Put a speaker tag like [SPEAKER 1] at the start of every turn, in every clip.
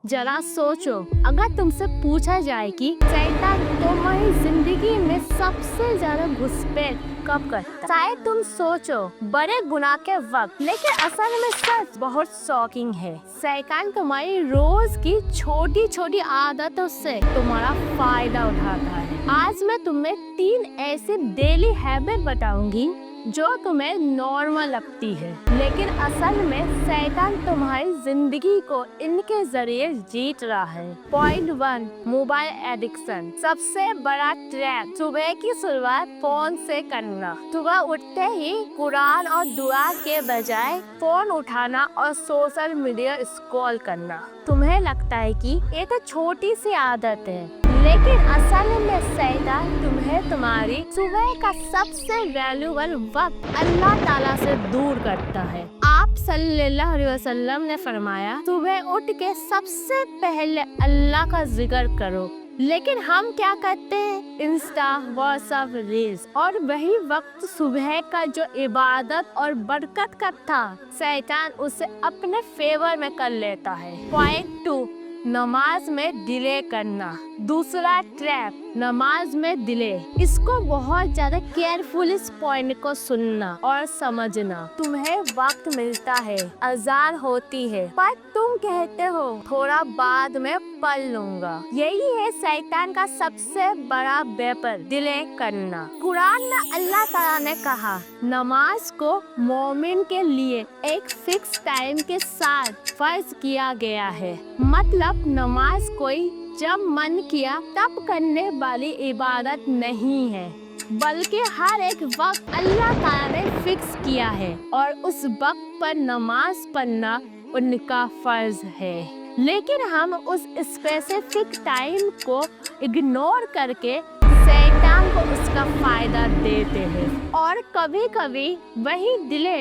[SPEAKER 1] जरा सोचो, अगर तुमसे पूछा जाए कि शैतान तुम्हारी जिंदगी में सबसे ज्यादा घुसपैठ कब करता है, शायद तुम सोचो बड़े गुनाह के वक्त, लेकिन असल में सच बहुत शॉकिंग है। शैतान तुम्हारी रोज की छोटी छोटी आदतों से तुम्हारा फायदा उठाता है। आज मैं तुम्हें 3 ऐसे डेली हैबिट बताऊंगी जो तुम्हें नॉर्मल लगती है, लेकिन असल में शैतान तुम्हारी जिंदगी को इनके जरिए जीत रहा है। Point 1, mobile addiction. सबसे बड़ा ट्रैप, सुबह की शुरुआत फोन से करना। सुबह उठते ही कुरान और दुआ के बजाय फोन उठाना और सोशल मीडिया स्क्रॉल करना। तुम्हें लगता है कि ये तो छोटी सी आदत है, लेकिन असल में शैतान तुम्हें तुम्हारी सुबह का सबसे वैल्यूबल वक्त अल्लाह ताला से दूर करता है। आप सल्लल्लाहु अलैहि वसल्लम ने फरमाया, सुबह उठ के सबसे पहले अल्लाह का जिक्र करो। लेकिन हम क्या करते हैं? Insta, WhatsApp, reels. और वही वक्त सुबह का जो इबादत और बरकत का था, शैतान उसे अपने फेवर में कर लेता है। पॉइंट 2, नमाज में डिले करना। दूसरा ट्रैप, नमाज में डिले। इसको बहुत ज्यादा केयरफुल इस पॉइंट को सुनना और समझना। तुम्हें वक्त मिलता है, अजान होती है, पर तुम कहते हो थोड़ा बाद में पढ़ लूंगा। यही है शैतान का सबसे बड़ा वेपन, डिले करना। कुरान में अल्लाह ताला ने कहा, नमाज को मोमिन के लिए एक फिक्स टाइम के साथ फर्ज किया गया है। मतलब नमाज कोई जब मन किया तब करने वाली इबादत नहीं है, बल्कि हर एक वक्त अल्लाह ताला ने फिक्स किया है और उस वक्त पर नमाज पढ़ना उनका फर्ज है। लेकिन हम उस स्पेसिफिक टाइम को इग्नोर करके शैतान को उसका फायदा देते हैं और कभी कभी वही डिले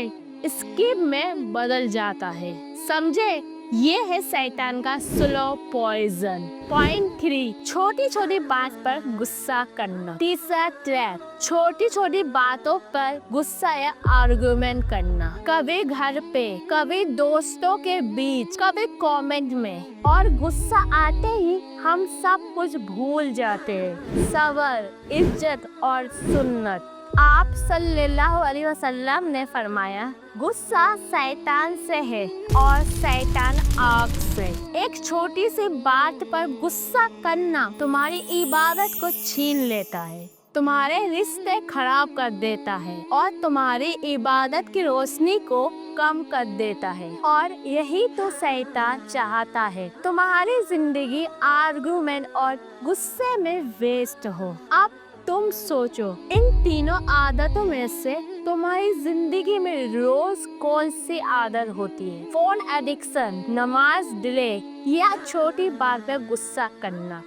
[SPEAKER 1] स्किप में बदल जाता है। समझे? ये है शैतान का स्लो पॉइजन। पॉइंट 3, छोटी छोटी बात पर गुस्सा करना। तीसरा ट्रैप, छोटी छोटी बातों पर गुस्सा या आर्गुमेंट करना। कभी घर पे, कभी दोस्तों के बीच, कभी कमेंट में, और गुस्सा आते ही हम सब कुछ भूल जाते हैं। सब्र, इज्जत और सुन्नत। आप सल्लल्लाहु अलैहि वसल्लम ने फरमाया, गुस्सा शैतान से है और शैतान आग से। एक छोटी सी बात पर गुस्सा करना तुम्हारी इबादत को छीन लेता है, तुम्हारे रिश्ते खराब कर देता है और तुम्हारी इबादत की रोशनी को कम कर देता है। और यही तो शैतान चाहता है, तुम्हारी जिंदगी आर्गुमेंट और गुस्से में वेस्ट हो। अब तुम सोचो, इन तीनों आदतों में से तुम्हारी जिंदगी में रोज कौन सी आदत होती है? फोन एडिक्शन, नमाज डिले या छोटी बात पे गुस्सा करना?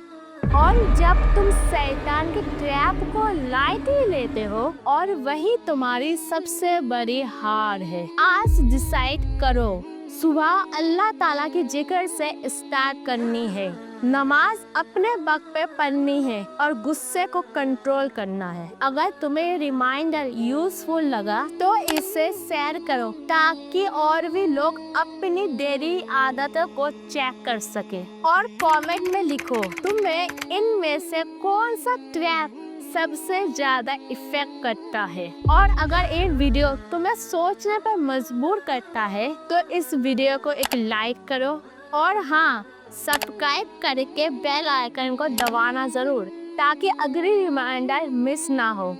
[SPEAKER 1] और जब तुम शैतान के ट्रैप को लाइटली लेते हो, और वही तुम्हारी सबसे बड़ी हार है। आज डिसाइड करो, सुबह अल्लाह ताला के जिक्र से स्टार्ट करनी है, नमाज अपने वक्त पे पढ़नी है और गुस्से को कंट्रोल करना है। अगर तुम्हें रिमाइंडर यूजफुल लगा तो इसे शेयर करो, ताकि और भी लोग अपनी डेली आदतों को चेक कर सके। और कमेंट में लिखो, तुम्हें इनमें से कौन सा ट्रैप सबसे ज्यादा इफेक्ट करता है। और अगर ये वीडियो तुम्हें सोचने पर मजबूर करता है तो इस वीडियो को एक लाइक करो, और हाँ, सब्सक्राइब करके बेल आइकन को दबाना जरूर, ताकि अगली रिमाइंडर मिस ना हो।